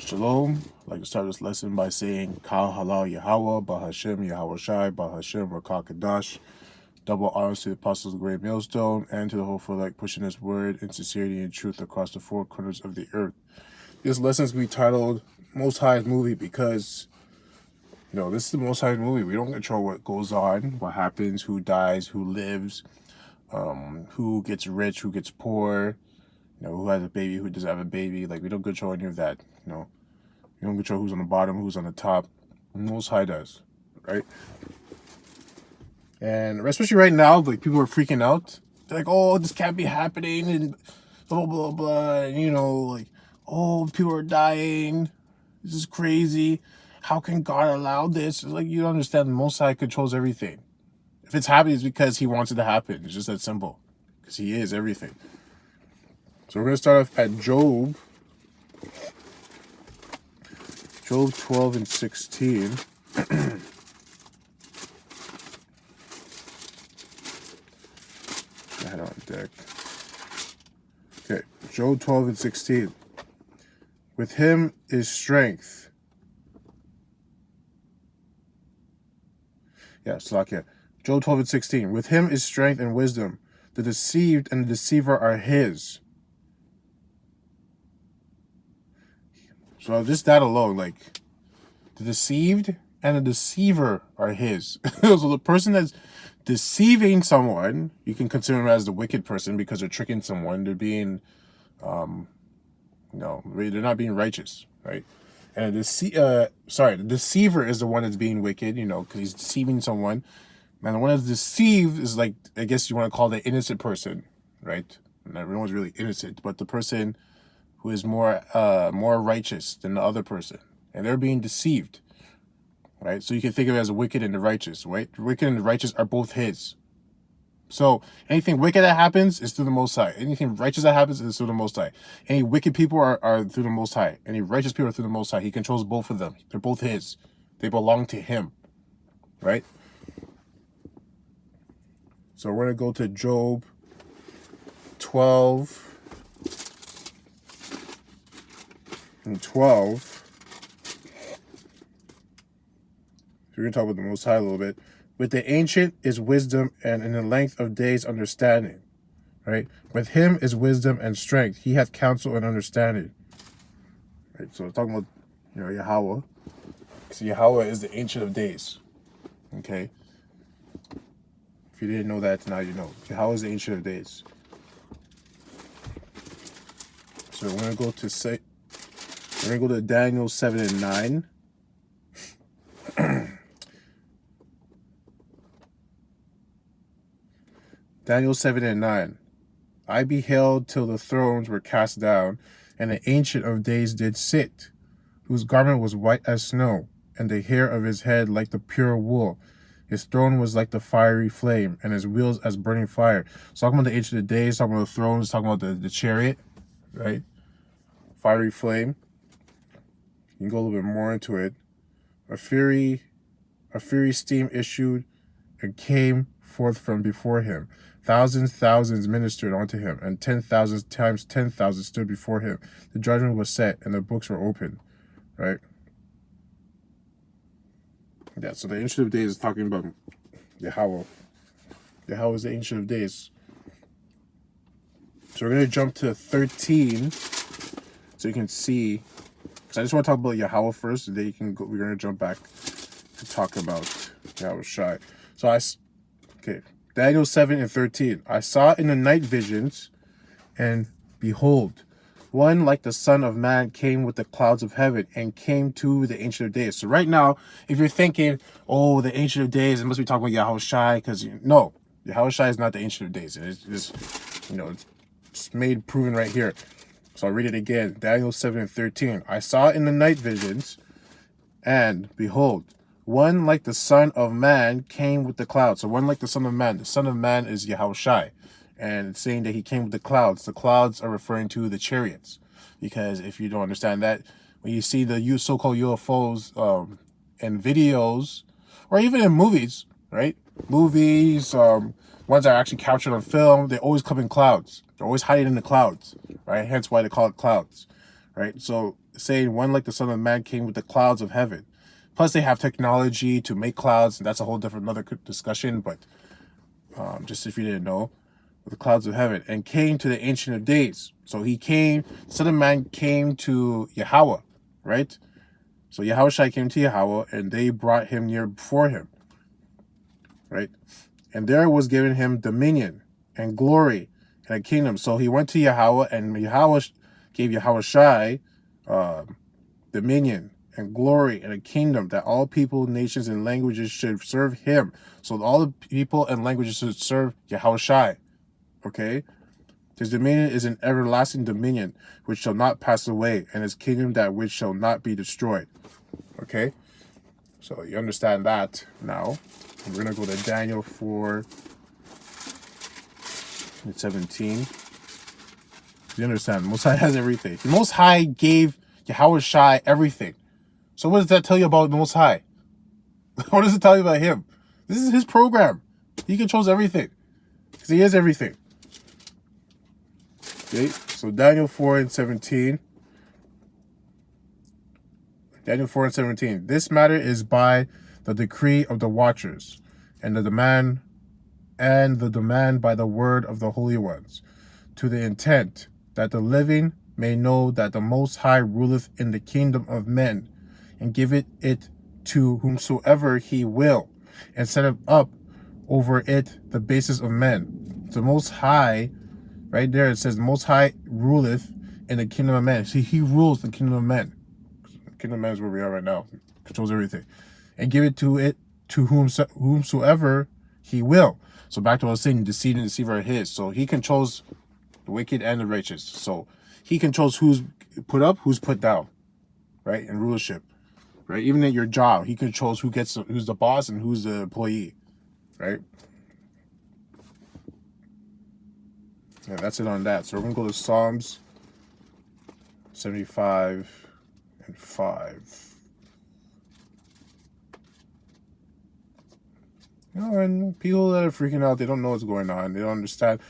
Shalom. I'd like to start this lesson by saying Kal Halal Yahweh, Bahashem Yahweh Shai, Bahashem Rakakadash. Double honors to the apostles of the great millstone and to the whole for like pushing his word in sincerity and truth across the four corners of the earth. This lesson is going to be titled Most High's Movie because, this is the Most High's movie. We don't control what goes on, what happens, who dies, who lives, who gets rich, who gets poor, who has a baby, who doesn't have a baby. Like, we don't control any of that, You don't control who's on the bottom, who's on the top. Most High does, right? And especially right now, like, people are freaking out. They're like, oh, this can't be happening, and blah, blah, blah, and, like, oh, people are dying. This is crazy. How can God allow this? It's like, you don't understand. The Most High controls everything. If it's happening, it's because he wants it to happen. It's just that simple. Because he is everything. So we're going to start off at Job. Job 12 and 16. I had on deck. Okay, Job 12 and 16. With him is strength. Yeah, Slakia. Job 12 and 16. With him is strength and wisdom. The deceived and the deceiver are his. So just that alone, like, the deceived and the deceiver are his. So the person that's deceiving someone, you can consider them as the wicked person because they're tricking someone. They're being, they're not being righteous, right? And the deceiver is the one that's being wicked, because he's deceiving someone. And the one that's deceived is, like, I guess you want to call the innocent person, right? And everyone's really innocent, but the person who is more righteous than the other person, and they're being deceived, right? So you can think of it as a wicked and the righteous, right? The wicked and the righteous are both his. So anything wicked that happens is through the Most High. Anything righteous that happens is through the Most High. Any wicked people are through the Most High. Any righteous people are through the Most High. He controls both of them. They're both his. They belong to him, right? So we're going to go to Job 12 and 12. So we're going to talk about the Most High a little bit. With the ancient is wisdom, and in the length of days understanding. Right? With him is wisdom and strength. He hath counsel and understanding. Right? So we're talking about, Yahweh. So Yahweh is the ancient of days. Okay? If you didn't know that, now you know. Yahweh is the ancient of days. So we're going to go to Daniel 7 and 9. Daniel 7 and 9. I beheld till the thrones were cast down, and the Ancient of Days did sit, whose garment was white as snow, and the hair of his head like the pure wool. His throne was like the fiery flame, and his wheels as burning fire. So talking about the Ancient of Days, talking about the thrones, talking about the chariot, right? Fiery flame. You can go a little bit more into it. A fury steam issued and came forth from before him. Thousands ministered unto him, and 10,000 times 10,000 stood before him. The judgment was set, and the books were opened. Right? Yeah, so the Ancient of Days is talking about Yahweh. Yahweh is the Ancient of Days. So we're going to jump to 13, so you can see, because I just want to talk about Yahweh first, and then we're going to jump back to talk about Yahweh Shai. So Daniel 7 and 13. I saw in the night visions, and behold, one like the Son of Man came with the clouds of heaven and came to the Ancient of Days. So right now, if you're thinking, oh, the Ancient of Days, it must be talking about Yahweh Shai, because no, Yahweh Shai is not the Ancient of Days. It's proven right here. So I'll read it again. Daniel 7 and 13. I saw in the night visions, and behold, one like the Son of Man came with the clouds. So one like the Son of Man. The Son of Man is Yahweh Shai. And it's saying that he came with the clouds. The clouds are referring to the chariots. Because if you don't understand that, when you see the so-called UFOs in videos, or even in movies, right? Movies, ones that are actually captured on film, they always come in clouds. They're always hiding in the clouds, right? Hence why they call it clouds, right? So saying one like the Son of Man came with the clouds of heaven. Plus they have technology to make clouds, and that's a whole different another discussion, but just if you didn't know, with the clouds of heaven, and came to the Ancient of Days. So he came, Son of Man came to Yahweh, right? So Yahushua came to Yahweh, and they brought him near before him, right? And there was given him dominion and glory and a kingdom. So he went to Yahweh, and Yahweh gave Yahushua dominion and glory and a kingdom, that all people, nations, and languages should serve him. So all the people and languages should serve Yahushua. Okay? His dominion is an everlasting dominion which shall not pass away, and his kingdom that which shall not be destroyed. Okay? So you understand that now. We're going to go to Daniel 4:17. You understand? The Most High has everything. The Most High gave Yahushua everything. So what does that tell you about the Most High? What does it tell you about him? This is his program. He controls everything. Because he is everything. Okay, so Daniel 4:17. Daniel 4:17. This matter is by the decree of the watchers, and the demand by the word of the holy ones, to the intent that the living may know that the Most High ruleth in the kingdom of men, and giveth it to whomsoever he will, and setteth up over it the basis of men. The Most High, right there, it says the Most High ruleth in the kingdom of men. See, he rules the kingdom of men. The kingdom of men is where we are right now. He controls everything. And give it to whomsoever he will. So back to what I was saying, deceit and deceiver are his. So he controls the wicked and the righteous. So he controls who's put up, who's put down, right? In rulership, right? Even at your job, he controls who's the boss and who's the employee, right? And that's it on that. So we're going to go to Psalms 75:5. You know, and people that are freaking out, they don't know what's going on. They don't understand.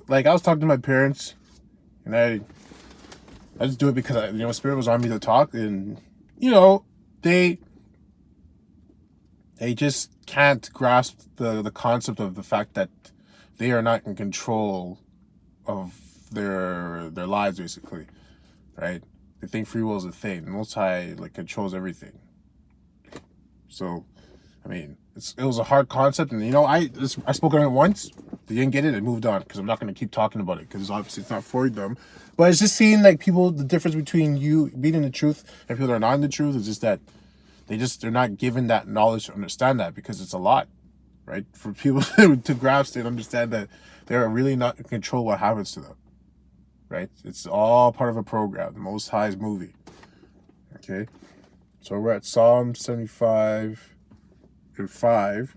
Like, I was talking to my parents, and I just do it because, Spirit was on me to talk. And, they just can't grasp the concept of the fact that they are not in control of their lives, basically, right? They think free will is a thing. The Most High, controls everything. So, I mean, it was a hard concept, and I spoke on it once. They didn't get it and moved on, because I'm not going to keep talking about it, because obviously it's not for them. But it's just seeing the difference between you being in the truth and people that are not in the truth is just that they're not given that knowledge to understand that, because it's a lot, right? For people to grasp and understand that they're really not in control what happens to them, right? It's all part of a program, the Most High's movie. Okay, so we're at Psalm 75:5.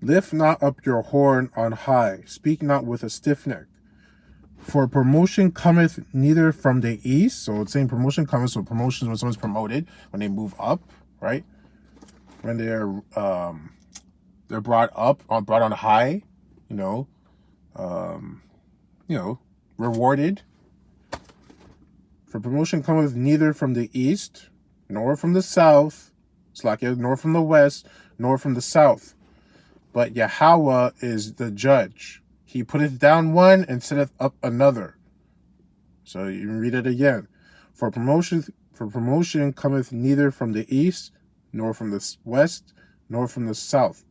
Lift not up your horn on high, speak not with a stiff neck. For promotion cometh neither from the east. So it's saying promotion cometh. So promotion is when someone's promoted, when they move up, right? When they're brought on high, rewarded. For promotion cometh neither from the east, nor from the south, nor from the west, nor from the south. But Yahweh is the judge. He putteth down one and setteth up another. So you can read it again. For promotion cometh neither from the east, nor from the west, nor from the south.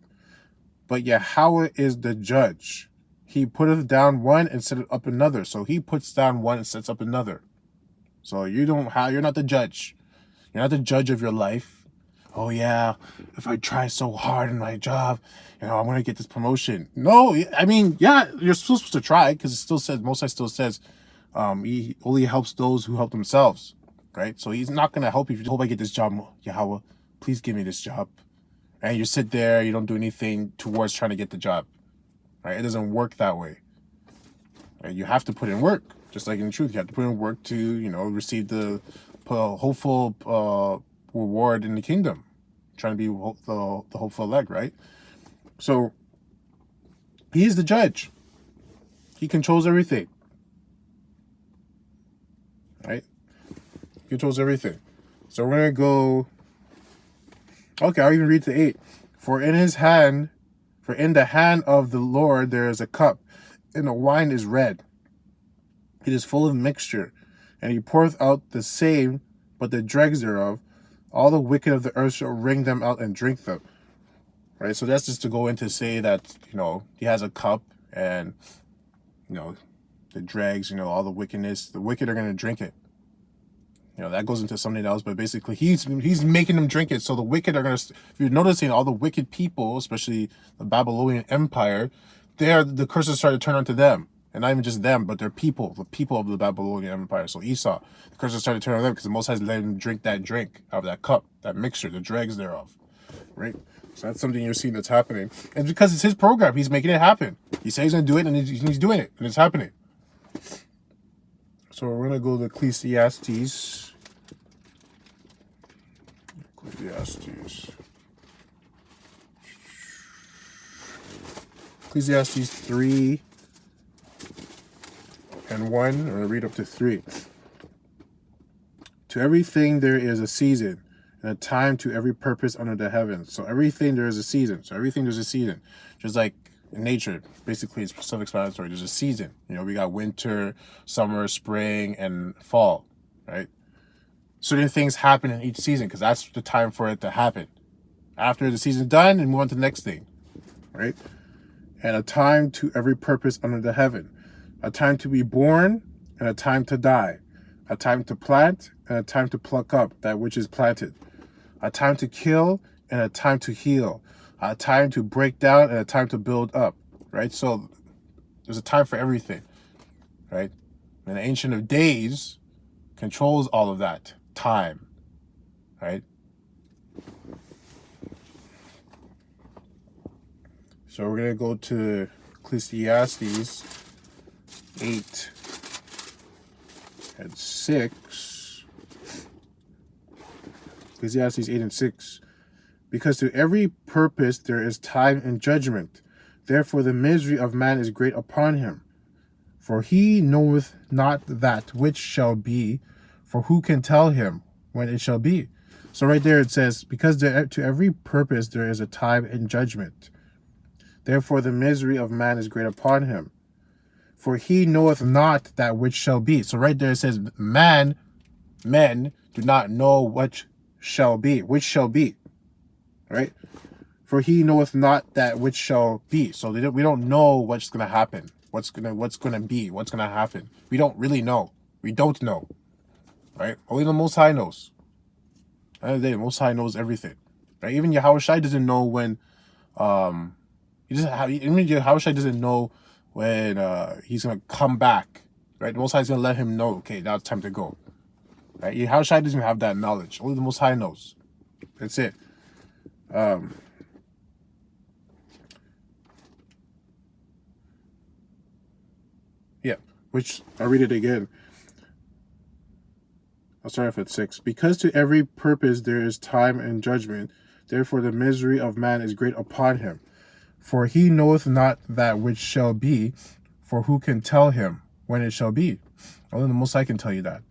But Yahweh is the judge. He putteth down one and setteth up another. So he puts down one and sets up another. So you're not the judge. You're not the judge of your life. Oh yeah, if I try so hard in my job, I'm going to get this promotion. No, I mean, yeah, you're supposed to try, because it still says, Most High still says, he only helps those who help themselves, right? So he's not going to help you if you hope I get this job, Yahweh, please give me this job. And you sit there, you don't do anything towards trying to get the job, right? It doesn't work that way. Right? You have to put in work, just like in the truth. You have to put in work to, receive the hopeful reward in the kingdom. Trying to be the hopeful elect, right? So he is the judge. He controls everything. right? He controls everything. So we're gonna go. Okay, I'll even read to 8. For in the hand of the Lord there is a cup, and the wine is red. It is full of mixture, and he poureth out the same, but the dregs thereof. All the wicked of the earth shall wring them out and drink them. Right? So that's just to go in to say that, he has a cup, and, the dregs, all the wickedness, the wicked are going to drink it. That goes into something else, but basically he's making them drink it. So the wicked are going to, if you're noticing, all the wicked people, especially the Babylonian Empire, the curses started to turn onto them. And not even just them, but their people, the people of the Babylonian Empire. So Esau, the curses started to turn on them because the Most High let him drink that drink out of that cup, that mixture, the dregs thereof. Right? So that's something you're seeing that's happening. And because it's his program, he's making it happen. He says he's going to do it, and he's doing it, and it's happening. So we're going to go to Ecclesiastes. Ecclesiastes 3 and 1, I'm going to read up to 3. To everything there is a season, and a time to every purpose under the heavens. So everything there is a season. There's a season. Just like in nature, basically it's self-explanatory. There's a season. We got winter, summer, spring, and fall, right? Certain things happen in each season because that's the time for it to happen. After the season's done, and move on to the next thing, right? And a time to every purpose under the heaven. A time to be born and a time to die. A time to plant and a time to pluck up that which is planted. A time to kill and a time to heal. A time to break down and a time to build up, right? So there's a time for everything, right? And the Ancient of Days controls all of that time, right? So we're going to go to Ecclesiastes 8 and 6. Ecclesiastes 8 and 6. Because to every purpose there is time and judgment. Therefore the misery of man is great upon him. For he knoweth not that which shall be, for who can tell him when it shall be? So right there it says, because to every purpose there is a time and judgment. Therefore the misery of man is great upon him. For he knoweth not that which shall be. So right there it says, men do not know which shall be, right? For he knoweth not that which shall be. So we don't know what's going to happen, what's going to be, what's going to happen. We don't really know. We don't know, right? Only the Most High knows. At the end of the day, the Most High knows everything, right? Even Yahushua doesn't know when, Yahushua doesn't know when he's going to come back, right? The Most High is going to let him know, okay, now it's time to go, right? Yahushua doesn't have that knowledge. Only the Most High knows. That's it. Yeah, which I'll read it again. I'll start off at 6. Because to every purpose there is time and judgment, therefore the misery of man is great upon him. For he knoweth not that which shall be, for who can tell him when it shall be? Only the Most High can tell you that.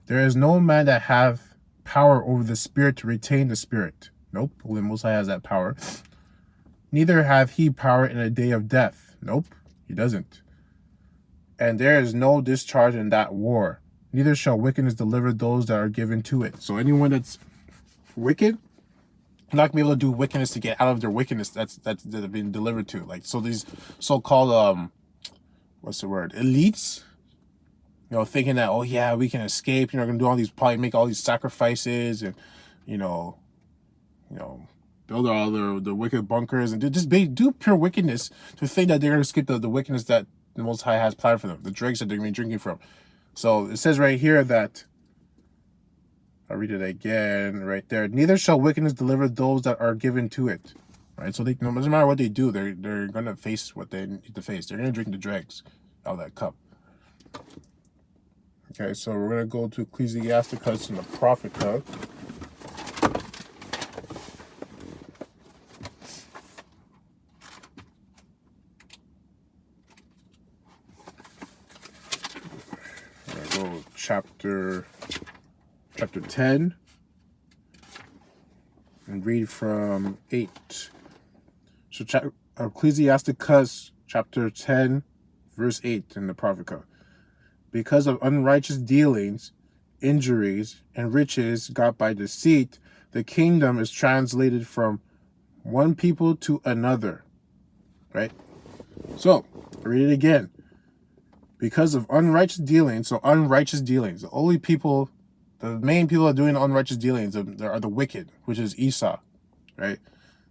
There is no man that have power over the spirit to retain the spirit. Nope, only the Most High has that power. Neither hath he power in a day of death. Nope, he doesn't. And there is no discharge in that war. Neither shall wickedness deliver those that are given to it. So anyone that's wicked, not gonna be able to do wickedness to get out of their wickedness that have been delivered to. Like, so these so-called what's the word? Elites, thinking that, oh yeah, we can escape, gonna do all these, probably make all these sacrifices and build all the wicked bunkers and do pure wickedness to think that they're gonna escape the wickedness that the Most High has planned for them, the dregs that they're gonna be drinking from. So it says right here that, I'll read it again right there. Neither shall wickedness deliver those that are given to it. Right? So no matter what they do, they're going to face what they need to face. They're going to drink the dregs out of that cup. Okay, so we're going to go to Ecclesiasticus and the Prophetica. Chapter chapter 10 and read from 8. So Ecclesiasticus chapter 10 verse 8 in the Propheta. Because of unrighteous dealings, injuries, and riches got by deceit, the kingdom is translated from one people to another. Right? So, read it again. Because of unrighteous dealings, the only people, the main people that are doing unrighteous dealings are the wicked, which is Esau, right?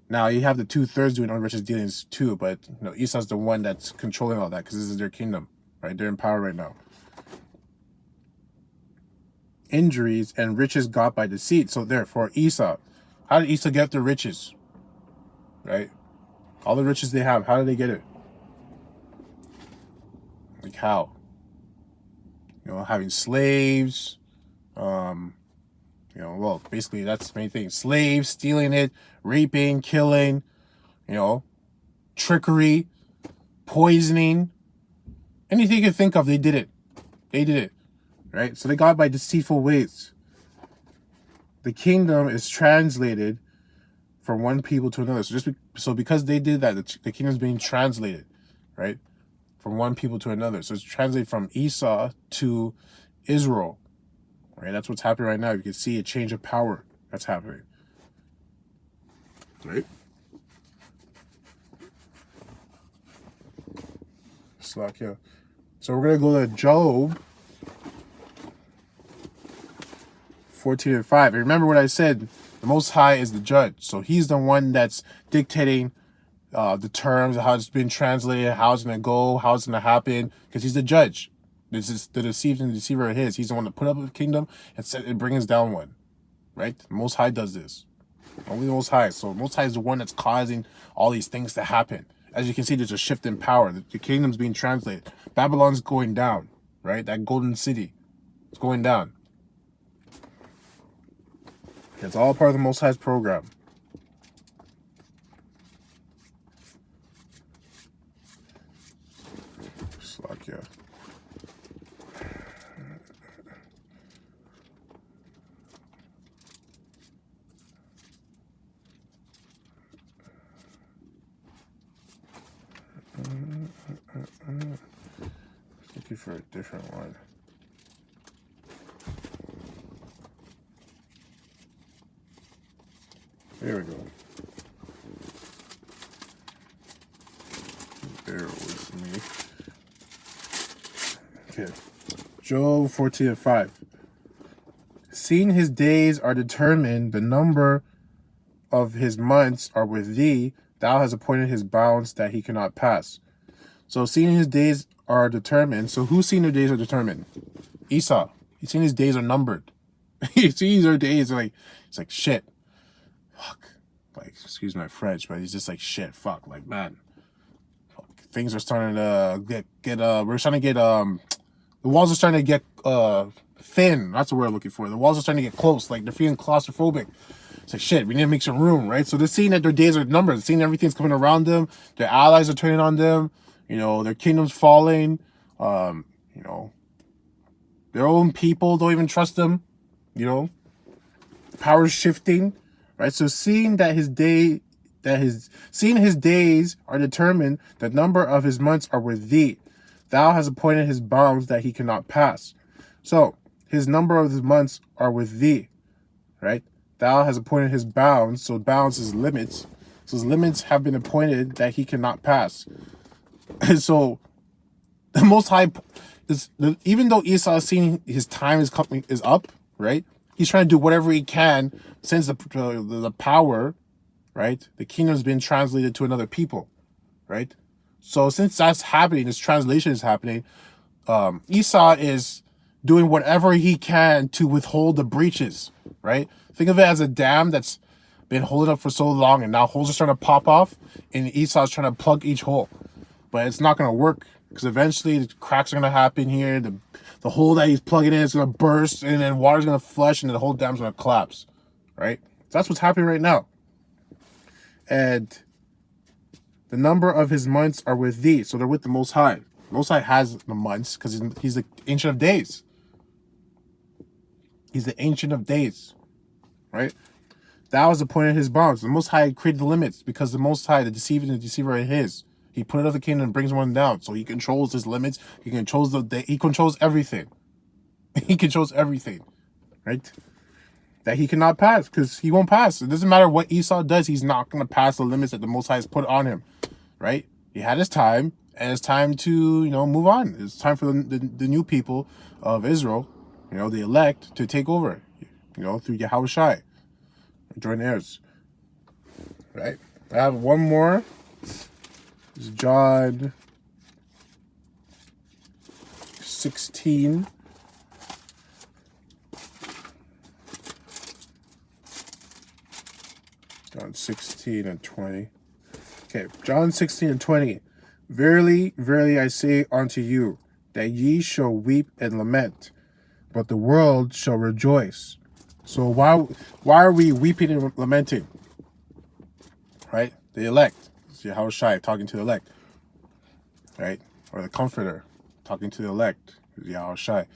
Now, you have the 2/3 doing unrighteous dealings too, but Esau's the one that's controlling all that because this is their kingdom, right? They're in power right now. Injuries and riches got by deceit. So therefore, Esau, how did Esau get the riches, right? All the riches they have, how did they get it? Like how? Having slaves, well, basically that's the main thing. Slaves, stealing it, raping, killing, trickery, poisoning. Anything you can think of, they did it. They did it, right? So they got it by deceitful ways. The kingdom is translated from one people to another. So because they did that, the kingdom is being translated, right? From one people to another. So it's translated from Esau to Israel, right? That's what's happening right now. You can see a change of power that's happening, right? Slack, yeah. So we're going to go to Job 14 and 5. And remember what I said, the Most High is the judge. So he's the one that's dictating the terms of how it's been translated, how it's going to go, how it's going to happen, because he's the judge. This is the deceived and the deceiver are his. He's the one that put up a kingdom and brings down one, right? The Most High does this. Only the Most High. So the Most High is the one that's causing all these things to happen. As you can see, there's a shift in power. The kingdom's being translated. Babylon's going down, right? That golden city is going down. It's all part of the Most High's program. Slack, yeah. Looking for a different one. There we go. Bear with me. Okay. Job 14 and 5. Seeing his days are determined, the number of his months are with thee. Thou hast appointed his bounds that he cannot pass. So seeing his days are determined. So who's seeing their days are determined? Esau. He's seeing his days are numbered. He sees their days like, it's like shit. Fuck. Like, excuse my French, but he's just like shit. Fuck. Like, man. Fuck. Things are starting to we're starting to get the walls are starting to get thin. That's the word I'm looking for. The walls are starting to get close. Like, they're feeling claustrophobic. It's like, shit, we need to make some room, right? So they're seeing that their days are numbered. They're seeing everything's coming around them. Their allies are turning on them. Their kingdom's falling. Their own people don't even trust them. Power's shifting, right? So seeing his days are determined, the number of his months are with thee. Thou hast appointed his bounds that he cannot pass. So his number of his months are with thee, right? Thou hast appointed his bounds. So bounds is limits. So his limits have been appointed that he cannot pass. And so the Most High even though Esau is seeing his time is up, right? He's trying to do whatever he can since the power, right? The kingdom's been translated to another people, right? So since that's happening, this translation is happening, Esau is doing whatever he can to withhold the breaches, right? Think of it as a dam that's been holding up for so long, and now holes are starting to pop off, and Esau's trying to plug each hole. But it's not going to work, because eventually the cracks are going to happen here. The hole that he's plugging in is going to burst, and then water's going to flush, and the whole dam's going to collapse, right? So that's what's happening right now. And the number of his months are with thee. So they're with the Most High. Most High has the months because he's the Ancient of Days. He's the Ancient of Days, right? That was the point of his bombs. The Most High created the limits because the Most High, the deceiver and the deceiver are his. He put it on the kingdom and brings one down. So he controls his limits. He controls he controls everything. He controls everything, right? That he cannot pass because he won't pass. It doesn't matter what Esau does. He's not going to pass the limits that the Most High has put on him, right? He had his time, and it's time to, move on. It's time for the new people of Israel, the elect, to take over, through Yahushai, joint heirs, right? I have one more. It's John 16. John 16 and 20. Okay, John 16 and 20. Verily, verily, I say unto you, that ye shall weep and lament, but the world shall rejoice. So why are we weeping and lamenting? Right? The elect. It's Yahushai talking to the elect. Right? Or the Comforter talking to the elect. Yahushai.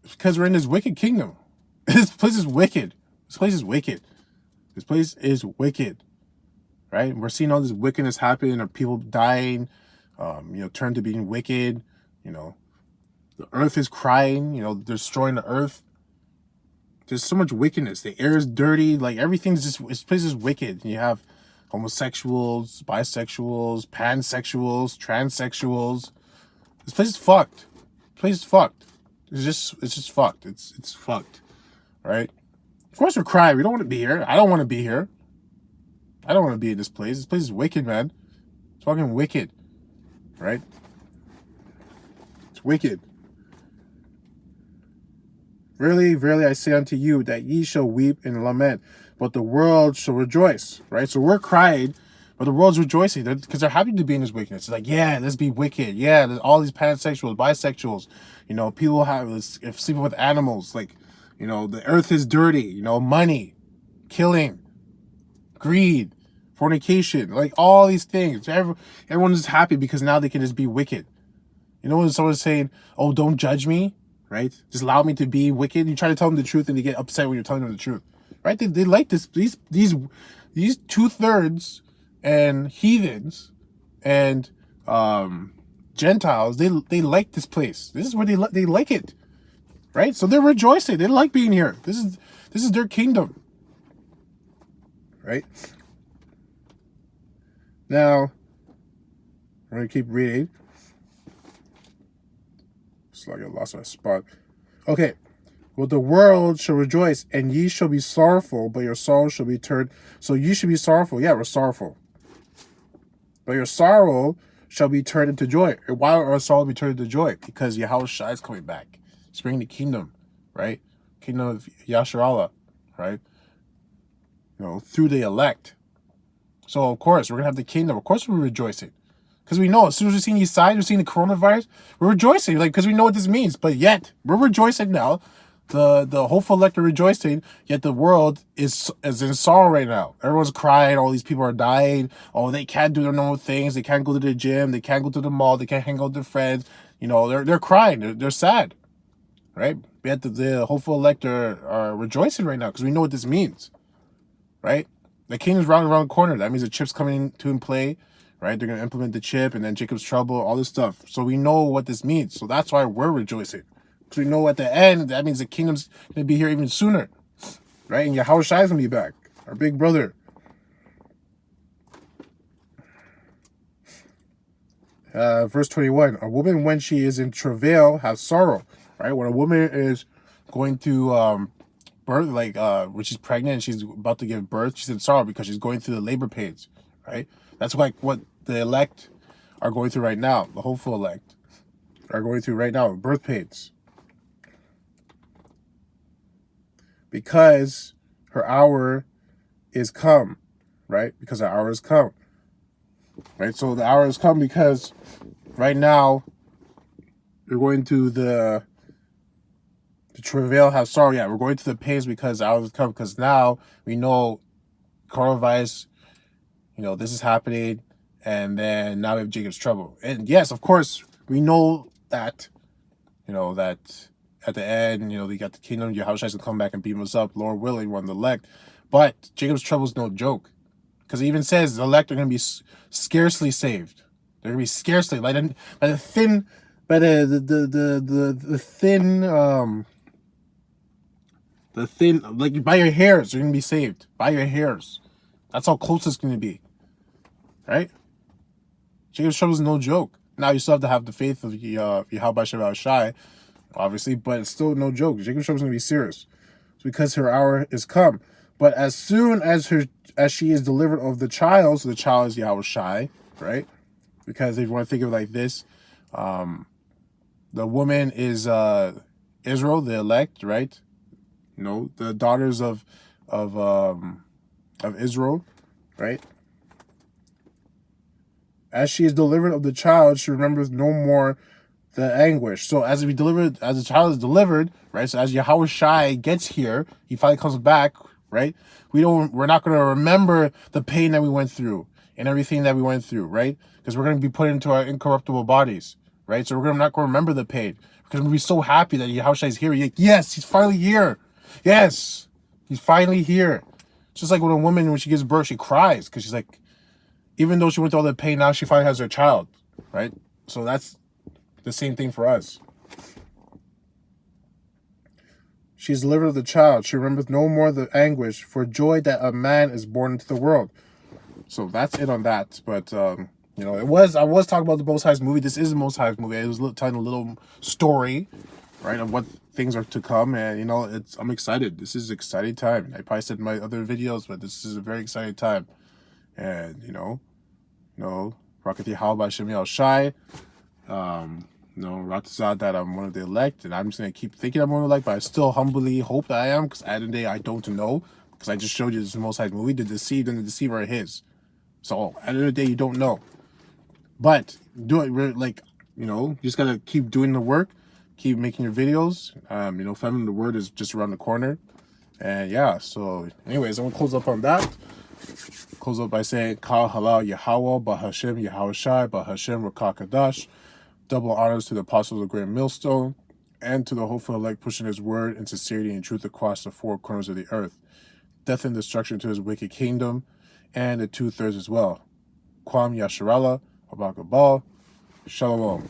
It's because we're in this wicked kingdom. This place is wicked. This place is wicked. This place is wicked. Right? We're seeing all this wickedness happen, or people dying, turn to being wicked. The earth is crying, destroying the earth. There's so much wickedness. The air is dirty. Like, everything's just, this place is wicked. You have homosexuals, bisexuals, pansexuals, transsexuals. This place is fucked. This place is fucked. It's just fucked. It's fucked. Right? Of course we're crying. We don't want to be here. I don't want to be here. I don't want to be in this place. This place is wicked, man. It's fucking wicked. Right? It's wicked. Verily, verily, I say unto you, that ye shall weep and lament, but the world shall rejoice. Right? So we're crying, but the world's rejoicing because they're happy to be in this wickedness. It's like, yeah, let's be wicked. Yeah, there's all these pansexuals, bisexuals. People if sleeping with animals. Like, the earth is dirty. Money, killing, greed, fornication, like all these things. Everyone's just happy because now they can just be wicked. When someone's saying, oh, don't judge me, right? Just allow me to be wicked. You try to tell them the truth and they get upset when you're telling them the truth, right? They like this. These 2/3 and heathens and Gentiles, they like this place. This is where they like it, right? So they're rejoicing. They like being here. This is their kingdom, right? Now, I'm going to keep reading. It's like I lost my spot. Okay. Well, the world shall rejoice, and ye shall be sorrowful, but your sorrow shall be turned. So you should be sorrowful. Yeah, we're sorrowful. But your sorrow shall be turned into joy. And why will our sorrow be turned into joy? Because Yahushua is coming back. He's bringing the kingdom, right? Kingdom of Yasharallah, right? Through the elect. So, of course, we're going to have the kingdom. Of course, we're rejoicing. Because we know, as soon as we're seeing these signs, we're seeing the coronavirus, we're rejoicing, because we know what this means. But yet, we're rejoicing now. The hopeful elect are rejoicing, yet the world is in sorrow right now. Everyone's crying. All these people are dying. Oh, they can't do their normal things. They can't go to the gym. They can't go to the mall. They can't hang out with their friends. They're crying. They're sad, right? Yet the hopeful elect are rejoicing right now because we know what this means, right? The kingdom's around the corner. That means the chip's coming in play, right? They're going to implement the chip, and then Jacob's trouble, all this stuff. So we know what this means. So that's why we're rejoicing. Because we know at the end, that means the kingdom's going to be here even sooner, right? And Yahushua is going to be back, our big brother. Verse 21, a woman, when she is in travail, has sorrow, right? When a woman is going to birth, when she's pregnant and she's about to give birth, she's in sorrow because she's going through the labor pains, right? That's like what the elect are going through right now. The hopeful elect are going through right now, birth pains. Because her hour is come, right? Because her hour has come, right? So the hour has come because right now you're going through the travail, have sorrow. Yeah, we're going through the pains because the hour has come. Because now we know coronavirus, this is happening, and then now we have Jacob's trouble. And yes, of course, we know that, that at the end, you know, they got the kingdom. Yahushua will come back and beam us up. Lord willing, we're on the elect. But Jacob's trouble is no joke. Because it even says the elect are going to be scarcely saved. They're going to be scarcely, by the thin, by the thin, like by your hairs, you're going to be saved. By your hairs. That's how close it's going to be. Right? Jacob's trouble is no joke. Now you still have to have the faith of Yahweh Shai, obviously, but it's still no joke. Jacob's trouble is going to be serious. It's because her hour is come. But as soon as she is delivered of the child, so the child is Yahweh Shai, right? Because if you want to think of it like this, the woman is Israel, the elect, right? You know, the daughters of Israel, right? As she is delivered of the child, she remembers no more the anguish. So as the child is delivered, right? So as Yahweh Shai gets here, he finally comes back, right? We're not going to remember the pain that we went through and everything that we went through, right? Because we're going to be put into our incorruptible bodies, right? So we're not going to remember the pain because we're going to be so happy that Yahweh Shai is here. You're like, yes, he's finally here. Yes, he's finally here. It's just like when a woman, when she gives birth, she cries because she's like, even though she went through all the pain, now she finally has her child, right? So that's the same thing for us. She is delivered of the child. She remembers no more the anguish for joy that a man is born into the world. So that's it on that. But, you know, I was talking about the Most High's movie. This is the Most High's movie. I was telling a little story, right, of what things are to come. And, you know, I'm excited. This is an exciting time. I probably said in my other videos, but this is a very exciting time. And, you know, Rakati Halba Shemiel Shai. You know, Ratazad that I'm one of the elect, and I'm just going to keep thinking I'm one of the elect, but I still humbly hope that I am, because at the end of the day, I don't know, because I just showed you this is the Most High's movie. The deceived and the deceiver are his. So, at the end of the day, you don't know. But, do it, like, you know, you just got to keep doing the work, keep making your videos. You know, Feminine the Word is just around the corner. And, yeah, so, anyways, I'm going to close up on that. Close up by saying, Kal Halal Yahweh, Bahashem Yahweh Shai, Bahashem Rakakadash. Double honors to the apostles of Great Millstone and to the hopeful elect pushing his word in sincerity and truth across the four corners of the earth. Death and destruction to his wicked kingdom and the 2/3 as well. Kwam Yasharallah, Abakabal, Shalom.